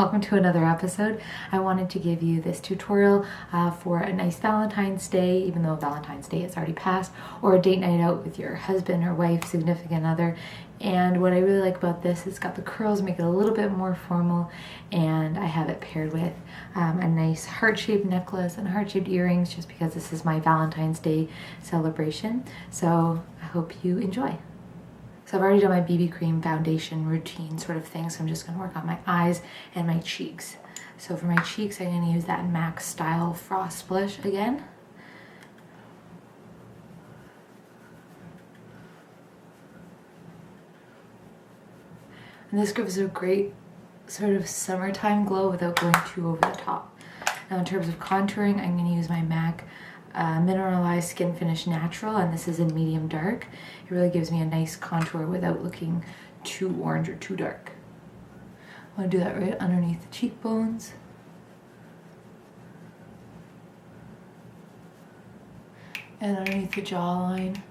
welcome to another episode. I wanted to give you this tutorial for a nice Valentine's Day, even though Valentine's Day is already passed, or a date night out with your husband or wife, significant other. And what I really like about this is it's got the curls, make it a little bit more formal, and I have it paired with a nice heart-shaped necklace and heart-shaped earrings just because this is my Valentine's Day celebration. So I hope you enjoy. So I've already done my BB cream foundation routine sort of thing, so I'm just going to work on my eyes and my cheeks. So for my cheeks, I'm going to use that MAC Style Frost Blush again. And this gives a great sort of summertime glow without going too over the top. Now in terms of contouring, I'm going to use my MAC Mineralize Skin Finish Natural, and this is in medium dark. It really gives me a nice contour without looking too orange or too dark. I want to do that right underneath the cheekbones. And underneath the jawline.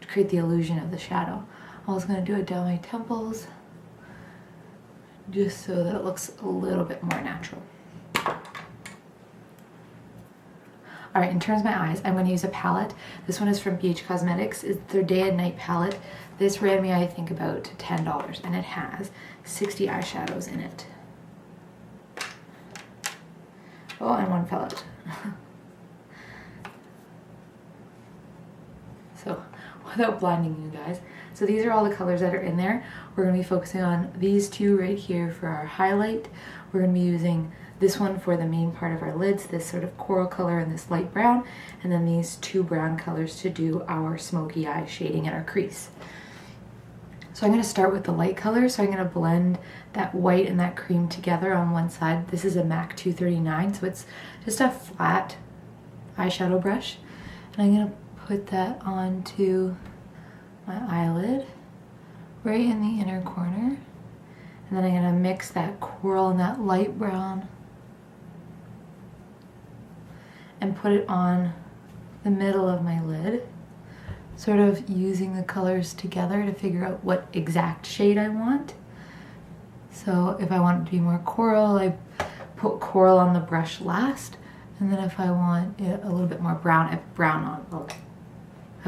To create the illusion of the shadow. I was going to do it down my temples, just so that it looks a little bit more natural. Alright, in terms of my eyes, I'm going to use a palette. This one is from BH Cosmetics. It's their day and night palette. This ran me, I think, about $10, and it has 60 eyeshadows in it. Oh, and one fell out. So, without blinding you guys. So these are all the colors that are in there. We're going to be focusing on these two right here for our highlight. We're going to be using this one for the main part of our lids, this sort of coral color and this light brown, and then these two brown colors to do our smoky eye shading and our crease. So I'm going to start with the light color, so I'm going to blend that white and that cream together on one side. This is a MAC 239, so it's just a flat eyeshadow brush. And I'm going to put that onto my eyelid, right in the inner corner. And then I'm going to mix that coral and that light brown and put it on the middle of my lid, sort of using the colors together to figure out what exact shade I want. So if I want it to be more coral, I put coral on the brush last, and then if I want it a little bit more brown, I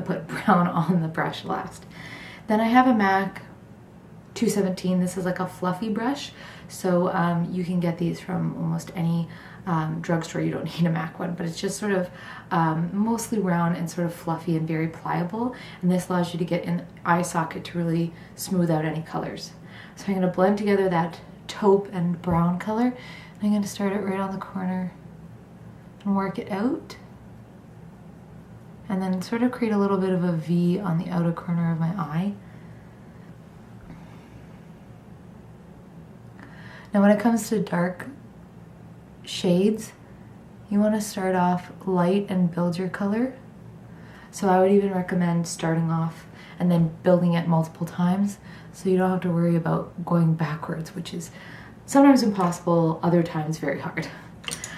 put brown on the brush last. Then I have a MAC 217. This is like a fluffy brush, so you can get these from almost any drugstore. You don't need a MAC one, but it's just sort of mostly round and sort of fluffy and very pliable, and this allows you to get an eye socket to really smooth out any colors. So I'm going to blend together that taupe and brown color, and I'm going to start it right on the corner and work it out, and then sort of create a little bit of a V on the outer corner of my eye. Now when it comes to dark shades, you want to start off light and build your color. So I would even recommend starting off and then building it multiple times, so you don't have to worry about going backwards, which is sometimes impossible, other times very hard.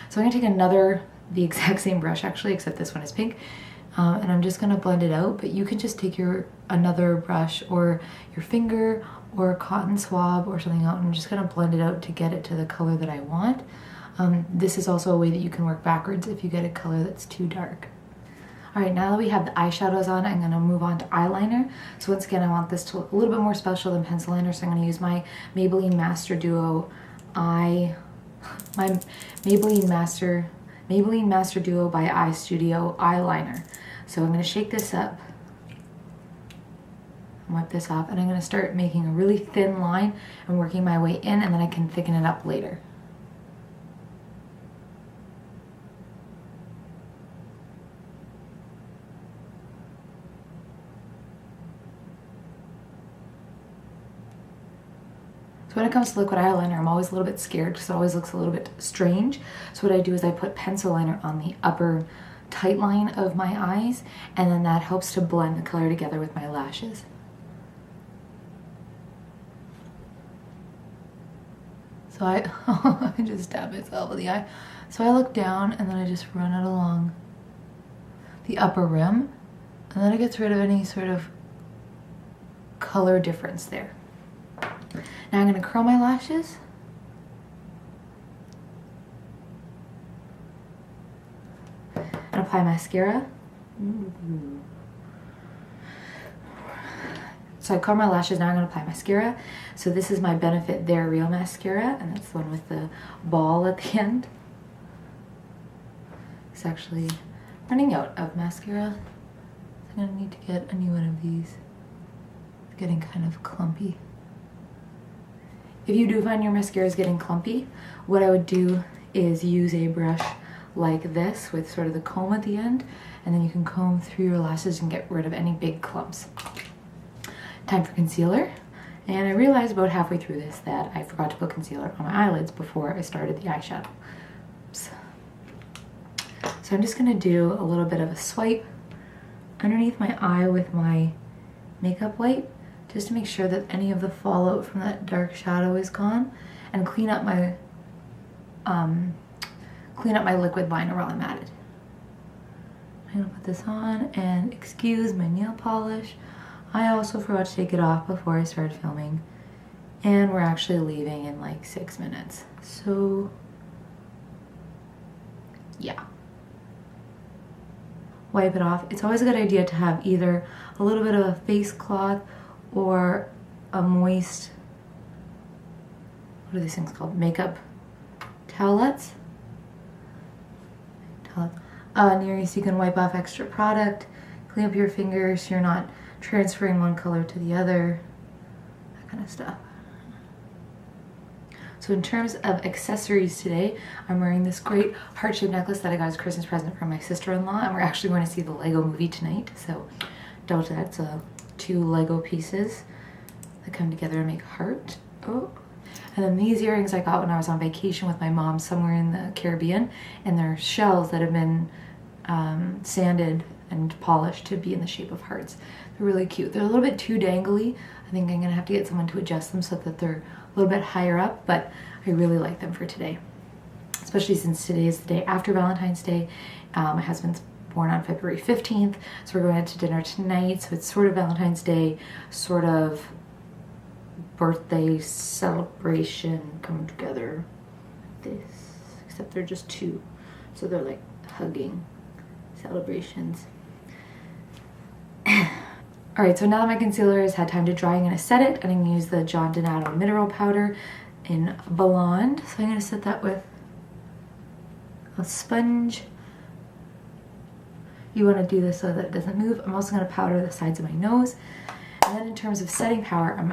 So I'm going to take the exact same brush actually, except this one is pink, and I'm just going to blend it out, but you can just take another brush or your finger or a cotton swab or something out, and I'm just going to blend it out to get it to the color that I want. This is also a way that you can work backwards if you get a color that's too dark. Alright, now that we have the eyeshadows on, I'm going to move on to eyeliner. So once again, I want this to look a little bit more special than pencil liner, so I'm going to use my Maybelline Master Duo Maybelline Master Duo by EyeStudio eyeliner. So I'm going to shake this up, wipe this off, and I'm going to start making a really thin line and working my way in, and then I can thicken it up later. When it comes to liquid eyeliner, I'm always a little bit scared because it always looks a little bit strange. So what I do is I put pencil liner on the upper tight line of my eyes, and then that helps to blend the color together with my lashes. So I just stab myself in the eye. So I look down and then I just run it along the upper rim, and then it gets rid of any sort of color difference there. Now I'm going to curl my lashes. And apply mascara. So I curl my lashes, now I'm going to apply mascara. So this is my Benefit They're Real mascara, and that's the one with the ball at the end. It's actually running out of mascara. I'm going to need to get a new one of these. It's getting kind of clumpy. If you do find your mascara is getting clumpy, what I would do is use a brush like this with sort of the comb at the end, and then you can comb through your lashes and get rid of any big clumps. Time for concealer. And I realized about halfway through this that I forgot to put concealer on my eyelids before I started the eyeshadow. Oops. So I'm just going to do a little bit of a swipe underneath my eye with my makeup wipe, just to make sure that any of the fallout from that dark shadow is gone, and clean up my liquid liner while I'm at it. I'm gonna put this on, and excuse my nail polish. I also forgot to take it off before I started filming, and we're actually leaving in like 6 minutes. So yeah. Wipe it off. It's always a good idea to have either a little bit of a face cloth or a moist, what are these things called? Makeup towelettes. Near you so you can wipe off extra product, clean up your fingers so you're not transferring one color to the other, that kind of stuff. So in terms of accessories today, I'm wearing this great heart-shaped necklace that I got as a Christmas present from my sister-in-law, and we're actually going to see the Lego movie tonight, so doubt that. It's 2 Lego pieces that come together and make a heart. Oh. And then these earrings I got when I was on vacation with my mom somewhere in the Caribbean, and they're shells that have been sanded and polished to be in the shape of hearts. They're really cute. They're a little bit too dangly. I think I'm gonna have to get someone to adjust them so that they're a little bit higher up, but I really like them for today, especially since today is the day after Valentine's Day. My husband's born on February 15th, so we're going out to dinner tonight, so it's sort of Valentine's Day, sort of birthday celebration come together like this, except they're just 2, so they're like hugging celebrations. Alright, so now that my concealer has had time to dry, I'm going to set it, and I'm going to use the John Donato Mineral Powder in Blonde. So I'm going to set that with a sponge. You want to do this so that it doesn't move. I'm also going to powder the sides of my nose. And then in terms of setting powder, I'm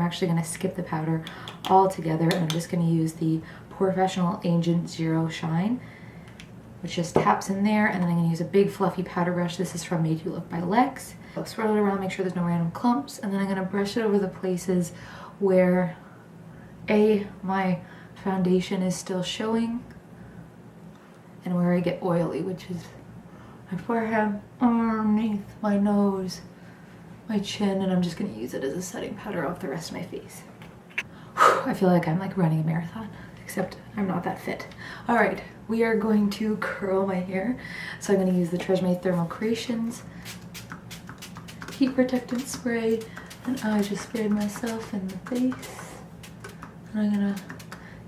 actually going to skip the powder altogether, and I'm just going to use the POREfessional Agent Zero Shine, which just taps in there, and then I'm going to use a big fluffy powder brush. This is from MadeULook by Lex. I'll swirl it around, make sure there's no random clumps, and then I'm going to brush it over the places where my foundation is still showing, and where I get oily, which is my forehead, underneath my nose, my chin, and I'm just going to use it as a setting powder off the rest of my face. Whew, I feel like I'm like running a marathon, except I'm not that fit. All right, we are going to curl my hair. So I'm going to use the Treseme Thermal Creations heat protectant spray, and I just sprayed myself in the face. And I'm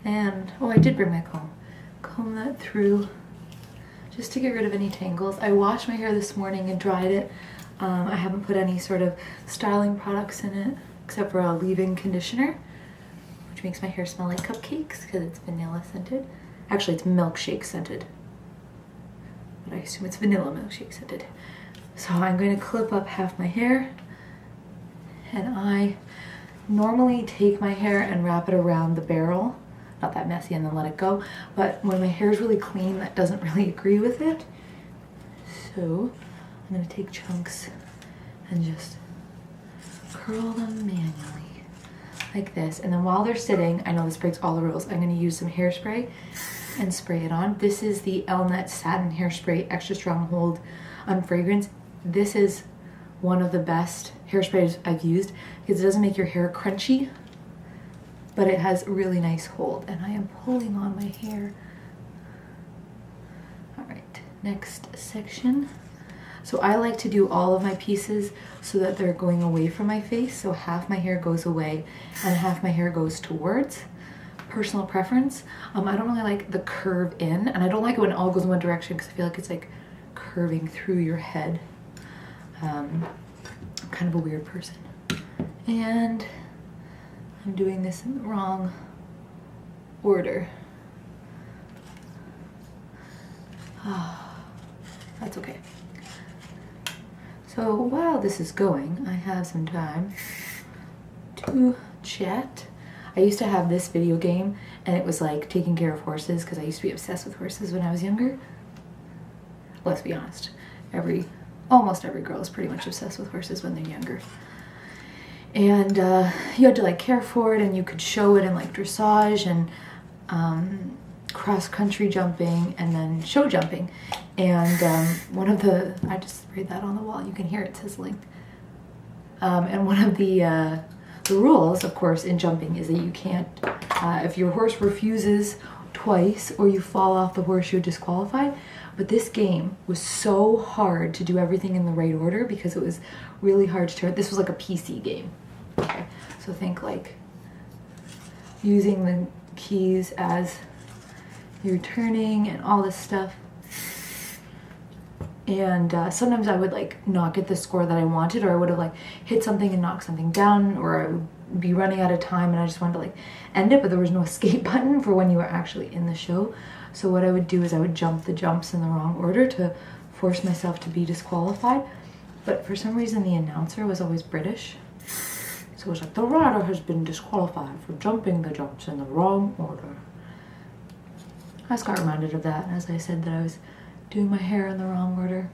gonna, oh, I did bring my comb that through just to get rid of any tangles. I washed my hair this morning and dried it. I haven't put any sort of styling products in it except for a leave-in conditioner, which makes my hair smell like cupcakes because it's vanilla scented. Actually, it's milkshake scented, but I assume it's vanilla milkshake scented. So I'm going to clip up half my hair, and I normally take my hair and wrap it around the barrel, not that messy, and then let it go. But when my hair is really clean, that doesn't really agree with it. So I'm going to take chunks and just curl them manually like this. And then while they're sitting, I know this breaks all the rules, I'm going to use some hairspray and spray it on. This is the Elnet Satin Hairspray Extra Strong Hold on Fragrance. This is one of the best hairsprays I've used because it doesn't make your hair crunchy, but it has a really nice hold. And I am pulling on my hair. All right, next section. So I like to do all of my pieces so that they're going away from my face. So half my hair goes away and half my hair goes towards. Personal preference. I don't really like the curve in, and I don't like it when it all goes in one direction because I feel like it's like curving through your head. I'm kind of a weird person. And I'm doing this in the wrong order. That's okay. So while this is going, I have some time to chat. I used to have this video game, and it was like taking care of horses because I used to be obsessed with horses when I was younger. Let's be honest, almost every girl is pretty much obsessed with horses when they're younger. And you had to like care for it, and you could show it in like dressage and cross-country jumping and then show jumping. And I just sprayed that on the wall, you can hear it sizzling. And one of the rules, of course, in jumping is that you can't, if your horse refuses twice or you fall off the horse, you're disqualified. But this game was so hard to do everything in the right order because it was really hard to turn. This was like a PC game. Okay, so think like using the keys as you're turning and all this stuff. And sometimes I would like not get the score that I wanted, or I would have like hit something and knocked something down, or I would be running out of time and I just wanted to like end it, but there was no escape button for when you were actually in the show. So what I would do is I would jump the jumps in the wrong order to force myself to be disqualified. But for some reason the announcer was always British. So it was like, the rider has been disqualified for jumping the jumps in the wrong order. I just got reminded of that as I said that I was doing my hair in the wrong order.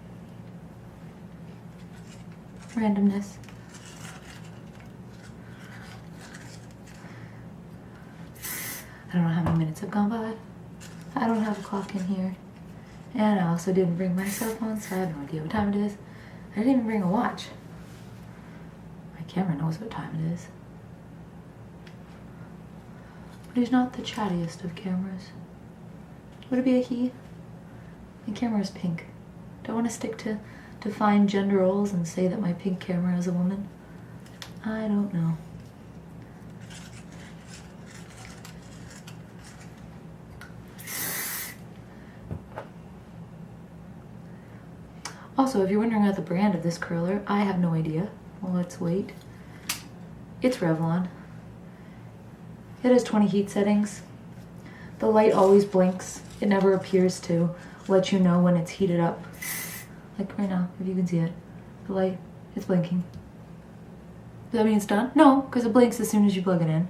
Randomness. I don't know how many minutes have gone by. I don't have a clock in here. And I also didn't bring my cell phone, so I have no idea what time it is. I didn't even bring a watch. My camera knows what time it is. But he's not the chattiest of cameras. Would it be a he? My camera is pink. Do I want to stick to define gender roles and say that my pink camera is a woman? I don't know. Also, if you're wondering about the brand of this curler, I have no idea. Well, let's wait. It's Revlon. It has 20 heat settings. The light always blinks. It never appears to let you know when it's heated up. Like right now, if you can see it. The light is blinking. Does that mean it's done? No, because it blinks as soon as you plug it in.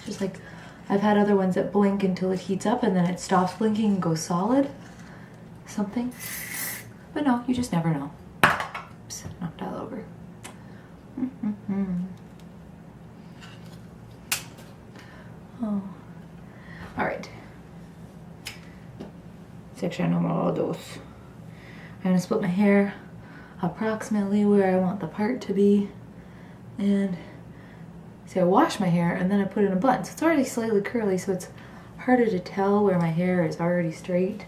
Just like I've had other ones that blink until it heats up and then it stops blinking and goes solid. Something. But no, you just never know. Oops, knocked that over. Oh. Alright. Section numero dos. I'm going to split my hair approximately where I want the part to be. And see, I wash my hair and then I put it in a bun. So it's already slightly curly, so it's harder to tell where my hair is already straight.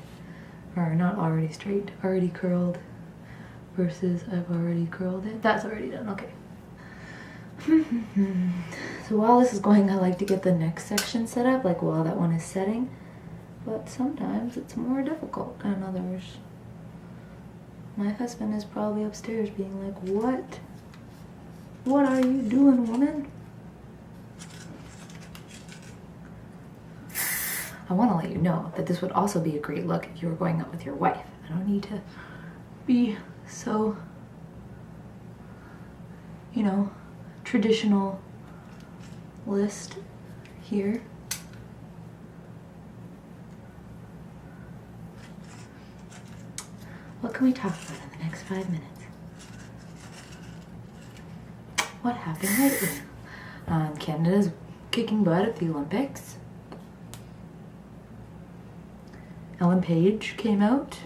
Or not already straight, already curled. Versus I've already curled it. That's already done, okay. So while this is going, I like to get the next section set up, like while that one is setting. But sometimes it's more difficult than others. My husband is probably upstairs being like, what? What are you doing, woman? I want to let you know that this would also be a great look if you were going out with your wife. I don't need to be so, you know, traditional list here. What can we talk about in the next 5 minutes? What happened lately? Canada's kicking butt at the Olympics. Ellen Page came out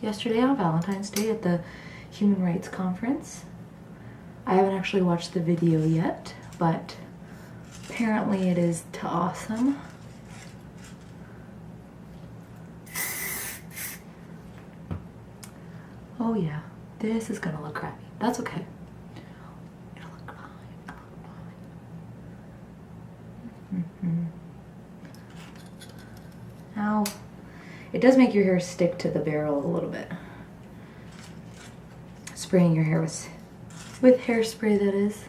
yesterday on Valentine's Day at the Human Rights Conference. I haven't actually watched the video yet, but apparently it is awesome. Oh yeah, this is gonna look crappy. That's okay. It'll look fine. It'll look fine. Now, it does make your hair stick to the barrel a little bit. Spraying your hair with hairspray, that is.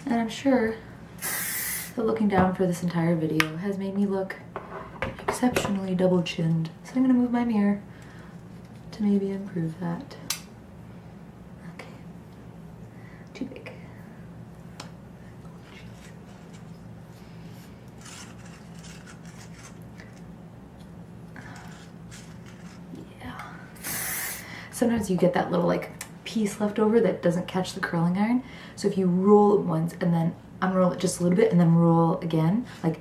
And I'm sure that looking down for this entire video has made me look exceptionally double-chinned. So I'm gonna move my mirror to maybe improve that. Okay, too big. Yeah. Sometimes you get that little like piece left over that doesn't catch the curling iron. So if you roll it once and then unroll it just a little bit and then roll again, like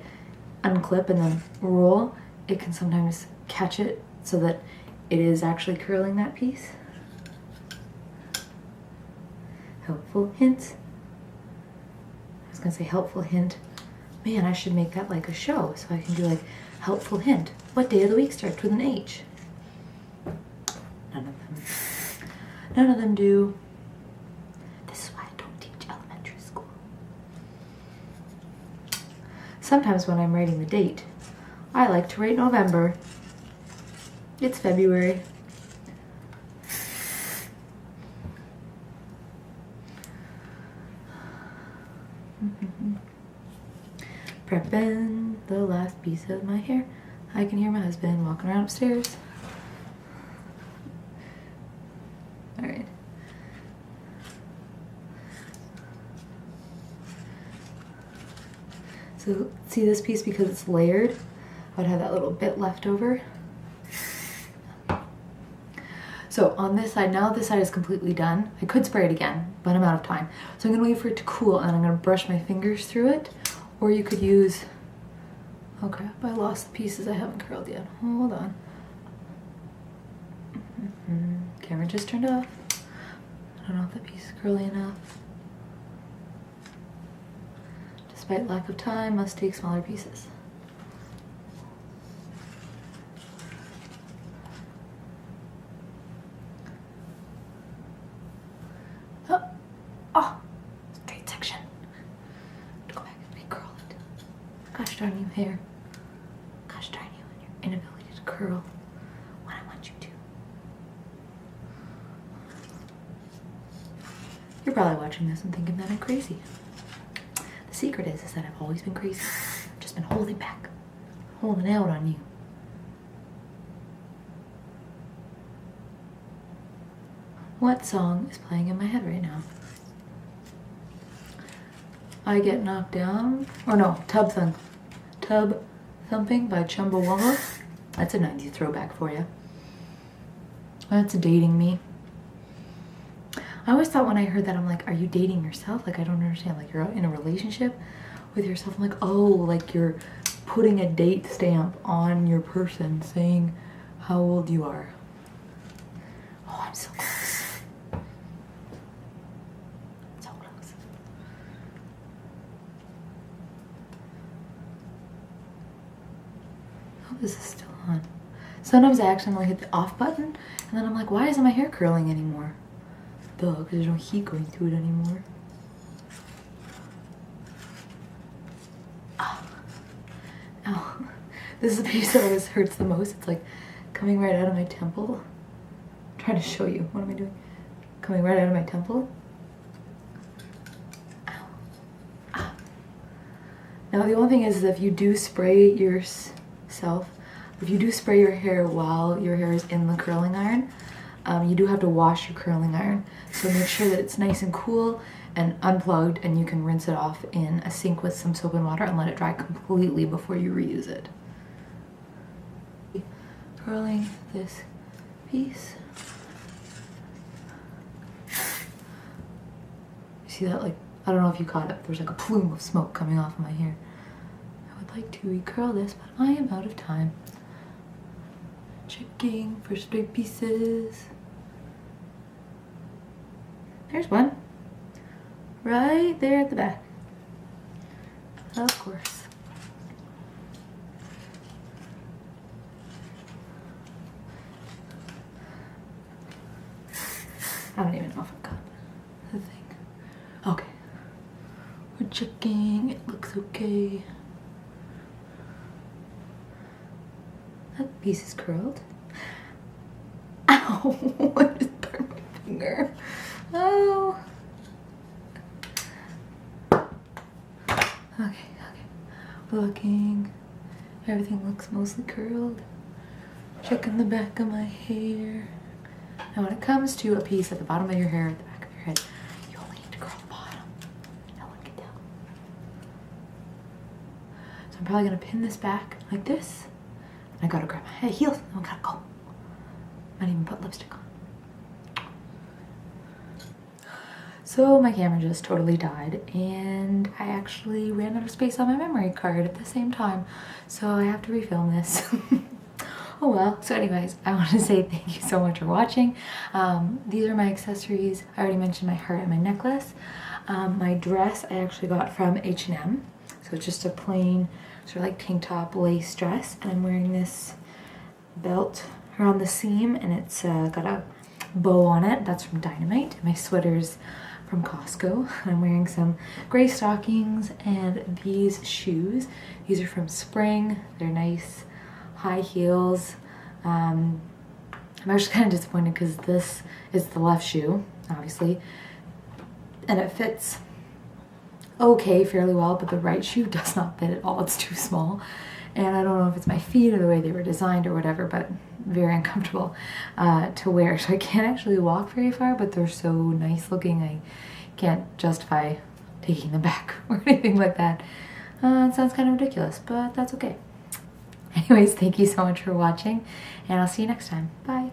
unclip and then roll, it can sometimes catch it so that it is actually curling that piece. Helpful hint. I was gonna say helpful hint. Man, I should make that like a show so I can do like helpful hint. What day of the week starts with an H? None of them. None of them do. This is why I don't teach elementary school. Sometimes when I'm writing the date, I like to write November. It's February. Prepping the last piece of my hair. I can hear my husband walking around upstairs. All right. So see this piece, because it's layered, I would have that little bit left over. So on this side, now this side is completely done. I could spray it again, but I'm out of time. So I'm gonna wait for it to cool and I'm gonna brush my fingers through it. Or you could use, oh crap, I lost the pieces I haven't curled yet. Hold on. Camera just turned off. I don't know if that piece is curly enough. Despite lack of time, must take smaller pieces. Oh, straight section. Go back and re-curl it. Gosh darn you, hair. Gosh darn you and your inability to curl when I want you to. You're probably watching this and thinking that I'm crazy. The secret is that I've always been crazy. I've just been holding back, holding out on you. What song is playing in my head right now? I Get Knocked Down, or no, Tub Thumping by Chumbawamba. That's a 90s throwback for you. That's dating me. I always thought when I heard that, I'm like, are you dating yourself? Like, I don't understand. Like, you're in a relationship with yourself. I'm like, oh, like you're putting a date stamp on your person saying how old you are. Oh, I'm so close. So close. Oh, this is still on. Sometimes I accidentally hit the off button, and then I'm like, why isn't my hair curling anymore? Duh, because there's no heat going through it anymore. Oh. Ow. This is the piece that always hurts the most. It's like coming right out of my temple. I'm trying to show you. What am I doing? Coming right out of my temple. Ow. Ow. Now the only thing is if you do spray yourself, if you do spray your hair while your hair is in the curling iron, you do have to wash your curling iron. So make sure that it's nice and cool and unplugged, and you can rinse it off in a sink with some soap and water and let it dry completely before you reuse it. Curling this piece. You see that? Like, I don't know if you caught it. There's like a plume of smoke coming off of my hair. I would like to recurl this, but I am out of time. Checking for straight pieces. There's one. Right there at the back. Of course. I don't even know if I got the thing. Okay. We're checking. It looks okay. That piece is curled. Ow! I just burned my finger. Oh. Okay. Looking. Everything looks mostly curled. Checking the back of my hair. Now when it comes to a piece at the bottom of your hair, at the back of your head, you only need to curl the bottom. No one can tell. So I'm probably gonna pin this back like this. And I gotta grab my heels and I gotta go. Not even put lipstick on. So my camera just totally died and I actually ran out of space on my memory card at the same time. So I have to refilm this. Oh well. So anyways, I want to say thank you so much for watching. These are my accessories. I already mentioned my heart and my necklace. My dress I actually got from H&M. So it's just a plain sort of like tank top lace dress. And I'm wearing this belt around the seam and it's got a bow on it. That's from Dynamite. My sweater's from Costco. I'm wearing some gray stockings and these shoes. These are from Spring. They're nice high heels. I'm actually kind of disappointed because this is the left shoe, obviously, and it fits okay fairly well, but the right shoe does not fit at all. It's too small, and I don't know if it's my feet or the way they were designed or whatever, but very uncomfortable to wear. So I can't actually walk very far, but they're so nice looking I can't justify taking them back or anything like that. It sounds kind of ridiculous, but that's okay. Anyways, thank you so much for watching and I'll see you next time. Bye.